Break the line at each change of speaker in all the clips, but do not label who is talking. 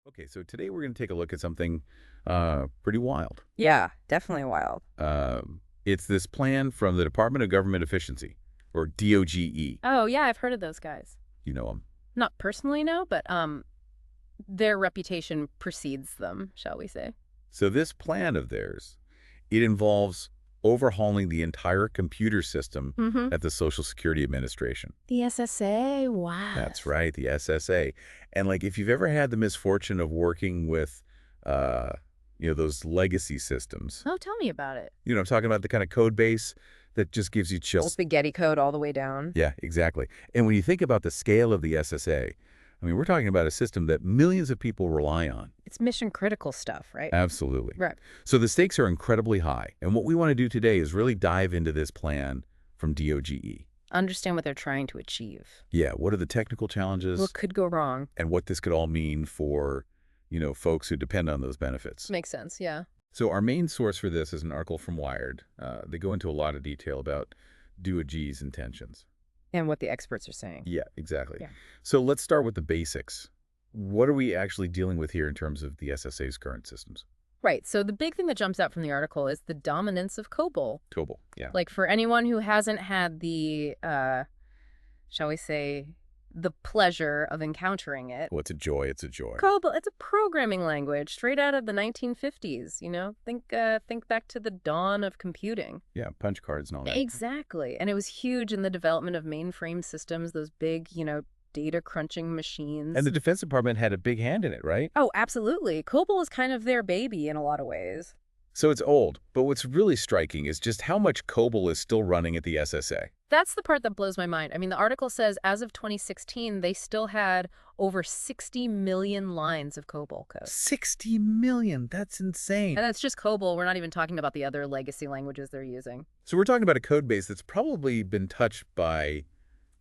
Okay, so today we're going to take a look at something pretty wild.
Yeah, definitely wild.
It's this plan from the Department of Government Efficiency, or DOGE.
Oh, yeah, I've heard of those guys.
You know them.
Not personally, no, but their reputation precedes them, shall we say.
So this plan of theirs, it involves overhauling the entire computer system
Mm-hmm.
at the Social Security Administration.
The SSA, wow.
That's right, the SSA. And like if you've ever had the misfortune of working with, uh, those legacy systems,
Oh, tell me about it.
I'm talking about the kind of code base that just gives you
Old
chills.
spaghetti code all the way down.
Yeah, exactly. And when you think about the scale of the SSA, I mean, we're talking about a system that millions of people rely on.
It's mission critical stuff, right?
Absolutely.
Right.
So the stakes are incredibly high. And what we want to do today is really dive into this plan from DOGE.
Understand what they're trying to achieve.
Yeah, what are the technical challenges
What could go wrong?
and what this could all mean for, folks who depend on those benefits.
Makes sense, yeah.
So our main source for this is an article from Wired. They go into a lot of detail about DOGE's intentions.
And what the experts are saying.
Yeah, exactly.
Yeah.
So let's start with the basics. What are we actually dealing with here in terms of the SSA's current systems?
Right, so the big thing that jumps out from the article is the dominance of COBOL.
COBOL, yeah.
Like, for anyone who hasn't had the, shall we say, the pleasure of encountering it.
Oh, it's a joy. It's a joy.
COBOL, it's a programming language straight out of the 1950s, Think back to the dawn of computing.
Yeah, punch cards and all that.
Exactly. And it was huge in the development of mainframe systems, those big, data crunching machines.
And the Defense Department had a big hand in it, right?
Oh, absolutely. COBOL is kind of their baby in a lot of ways.
So it's old, but what's really striking is just how much COBOL is still running at the SSA.
That's the part that blows my mind. I mean, the article says as of 2016, they still had over 60 million lines of COBOL code.
60 million, that's insane.
And that's just COBOL. We're not even talking about the other legacy languages they're using.
So we're talking about a code base that's probably been touched by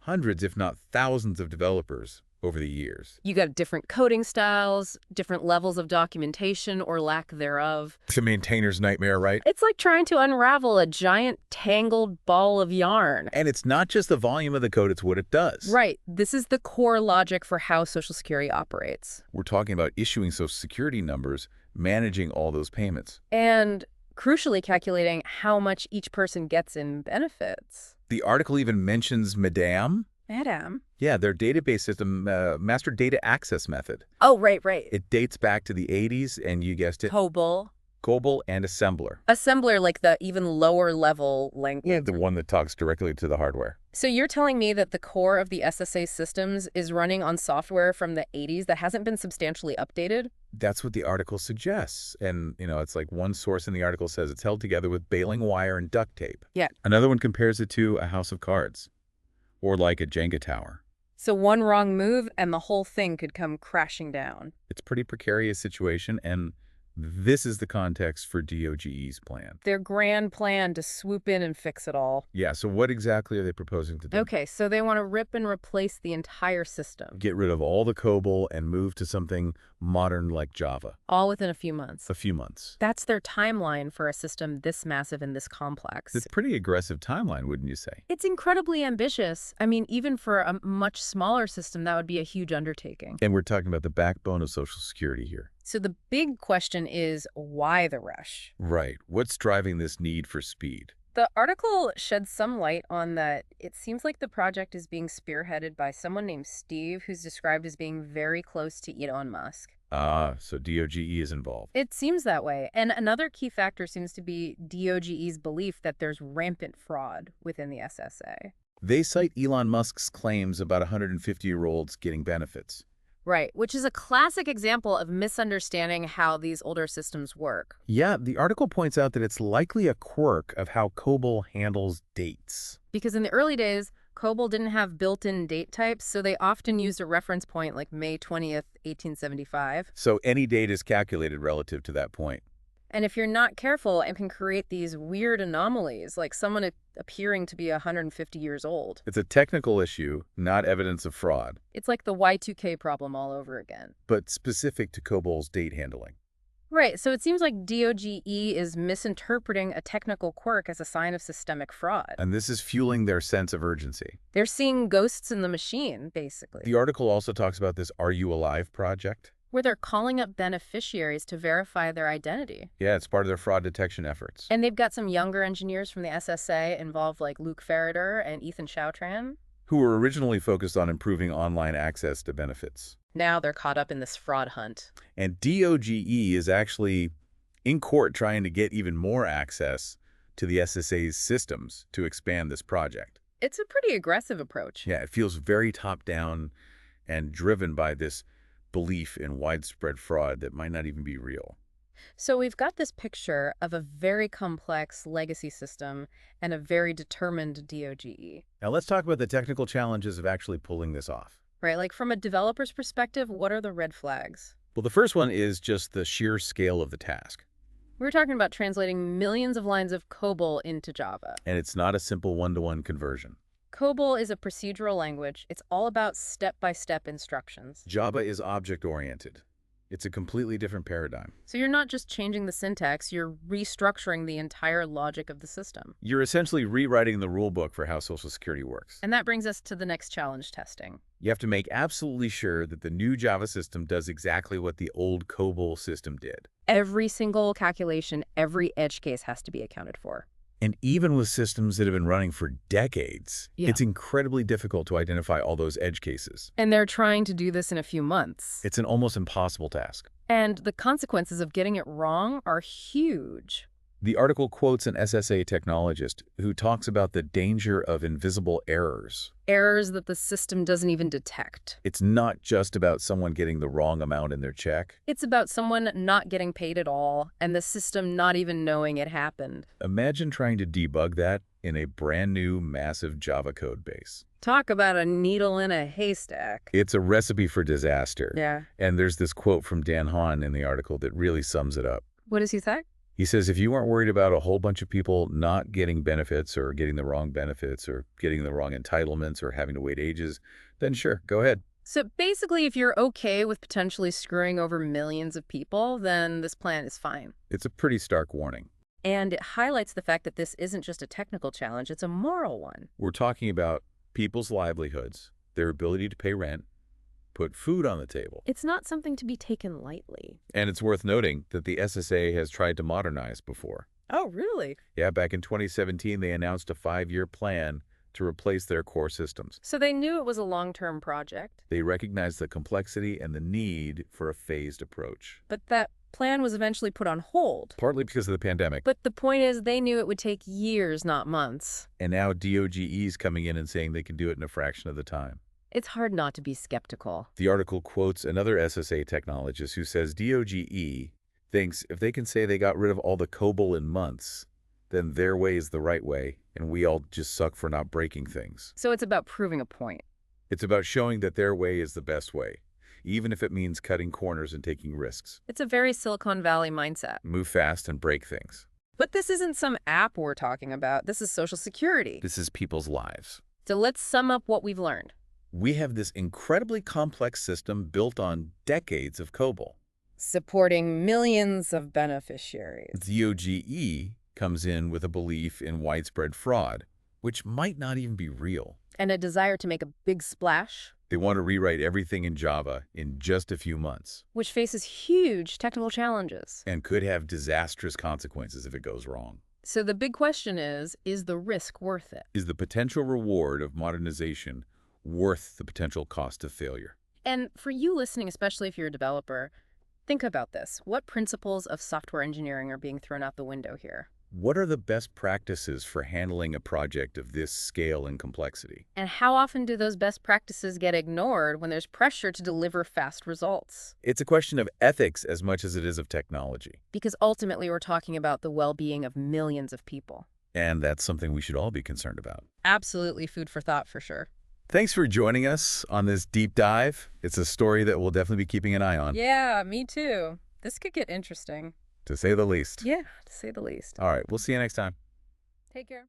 hundreds, if not thousands of developers over the years.
You got different coding styles, different levels of documentation or lack thereof.
It's a maintainer's nightmare, right?
It's like trying to unravel a giant tangled ball of yarn.
And it's not just the volume of the code, it's what it does.
Right. This is the core logic for how Social Security operates.
We're talking about issuing Social Security numbers, managing all those payments.
And crucially calculating how much each person gets in benefits.
The article even mentions MADAM.
Madam.
Yeah, their database system, Master Data Access Method.
Oh, right.
It dates back to the 80s, and you guessed it,
COBOL.
COBOL and Assembler.
Assembler, like the even lower level language.
Yeah, the one that talks directly to the hardware.
So you're telling me that the core of the SSA systems is running on software from the 80s that hasn't been substantially updated?
That's what the article suggests. And, it's like one source in the article says it's held together with baling wire and duct tape.
Yeah.
Another one compares it to a house of cards, or like a Jenga tower.
So one wrong move and the whole thing could come crashing down.
It's a pretty precarious situation, and this is the context for DOGE's plan.
Their grand plan to swoop in and fix it all.
Yeah, so what exactly are they proposing to do?
Okay, so they want to rip and replace the entire system.
Get rid of all the COBOL and move to something modern like Java.
All within a few months.
A few months.
That's their timeline for a system this massive and this complex.
It's a pretty aggressive timeline, wouldn't you say?
It's incredibly ambitious. I mean, even for a much smaller system, that would be a huge undertaking.
And we're talking about the backbone of Social Security here.
So the big question is, why the rush?
Right. What's driving this need for speed?
The article sheds some light on that. It seems like the project is being spearheaded by someone named Steve, who's described as being very close to Elon Musk.
Ah, so DOGE is involved.
It seems that way. And another key factor seems to be DOGE's belief that there's rampant fraud within the SSA.
They cite Elon Musk's claims about 150-year-olds getting benefits.
Right, which is a classic example of misunderstanding how these older systems work.
Yeah, the article points out that it's likely a quirk of how COBOL handles dates.
Because in the early days, COBOL didn't have built-in date types, so they often used a reference point like May 20th, 1875.
So any date is calculated relative to that point.
And if you're not careful, it can create these weird anomalies, like someone appearing to be 150 years old.
It's a technical issue, not evidence of fraud,
It's like the Y2K problem all over again.
but specific to COBOL's date handling.
Right, so it seems like DOGE is misinterpreting a technical quirk as a sign of systemic fraud.
And this is fueling their sense of urgency.
They're seeing ghosts in the machine, basically.
The article also talks about this Are You Alive project.
where they're calling up beneficiaries to verify their identity.
Yeah, it's part of their fraud detection efforts.
And they've got some younger engineers from the SSA involved, like Luke Ferreter and Ethan Chautran.
Who were originally focused on improving online access to benefits.
Now they're caught up in this fraud hunt.
And DOGE is actually in court trying to get even more access to the SSA's systems to expand this project.
It's a pretty aggressive approach.
Yeah, it feels very top-down and driven by this belief in widespread fraud that might not even be real.
So we've got this picture of a very complex legacy system and a very determined DOGE.
Now let's talk about the technical challenges of actually pulling this off.
Right, like from a developer's perspective, what are the red flags?
Well, the first one is just the sheer scale of the task.
We're talking about translating millions of lines of COBOL into Java.
And it's not a simple one-to-one conversion.
COBOL is a procedural language. It's all about step-by-step instructions.
Java is object-oriented. It's a completely different paradigm.
So you're not just changing the syntax, you're restructuring the entire logic of the system.
You're essentially rewriting the rulebook for how Social Security works.
And that brings us to the next challenge: testing.
You have to make absolutely sure that the new Java system does exactly what the old COBOL system did.
Every single calculation, every edge case has to be accounted for.
And even with systems that have been running for decades,
Yeah.
it's incredibly difficult to identify all those edge cases.
And they're trying to do this in a few months.
It's an almost impossible task.
And the consequences of getting it wrong are huge.
The article quotes an SSA technologist who talks about the danger of invisible errors.
Errors that the system doesn't even detect.
It's not just about someone getting the wrong amount in their check.
It's about someone not getting paid at all and the system not even knowing it happened.
Imagine trying to debug that in a brand new, massive Java code base.
Talk about a needle in a haystack.
It's a recipe for disaster.
Yeah.
And there's this quote from Dan Hahn in the article that really sums it up.
What does he say?
He says, if you weren't worried about a whole bunch of people not getting benefits or getting the wrong benefits or getting the wrong entitlements or having to wait ages, then sure, go ahead.
So basically, if you're okay with potentially screwing over millions of people, then this plan is fine.
It's a pretty stark warning.
And it highlights the fact that this isn't just a technical challenge, it's a moral one.
We're talking about people's livelihoods, their ability to pay rent, put food on the table.
It's not something to be taken lightly.
And it's worth noting that the SSA has tried to modernize before.
Oh, really?
Yeah, back in 2017, they announced a 5-year plan to replace their core systems.
So they knew it was a long-term project.
They recognized the complexity and the need for a phased approach.
But that plan was eventually put on hold.
Partly because of the pandemic.
But the point is, they knew it would take years, not months.
And now DOGE's coming in and saying they can do it in a fraction of the time.
It's hard not to be skeptical.
The article quotes another SSA technologist who says DOGE thinks if they can say they got rid of all the COBOL in months, then their way is the right way, and we all just suck for not breaking things.
So it's about proving a point.
It's about showing that their way is the best way, even if it means cutting corners and taking risks.
It's a very Silicon Valley mindset.
Move fast and break things.
But this isn't some app we're talking about. This is Social Security.
This is people's lives.
So let's sum up what we've learned.
We have this incredibly complex system built on decades of COBOL.
Supporting millions of beneficiaries.
DOGE comes in with a belief in widespread fraud, which might not even be real.
And a desire to make a big splash.
They want to rewrite everything in Java in just a few months.
Which faces huge technical challenges.
And could have disastrous consequences if it goes wrong.
So the big question is the risk worth it?
Is the potential reward of modernization worth the potential cost of failure?
And for you listening, especially if you're a developer, think about this. What principles of software engineering are being thrown out the window here?
What are the best practices for handling a project of this scale and complexity?
And how often do those best practices get ignored when there's pressure to deliver fast results?
It's a question of ethics as much as it is of technology.
Because ultimately we're talking about the well-being of millions of people.
And that's something we should all be concerned about.
Absolutely food for thought for sure.
Thanks for joining us on this deep dive. It's a story that we'll definitely be keeping an eye on.
Yeah, me too. This could get interesting.
To say the least.
Yeah, to say the least.
All right, we'll see you next time.
Take care.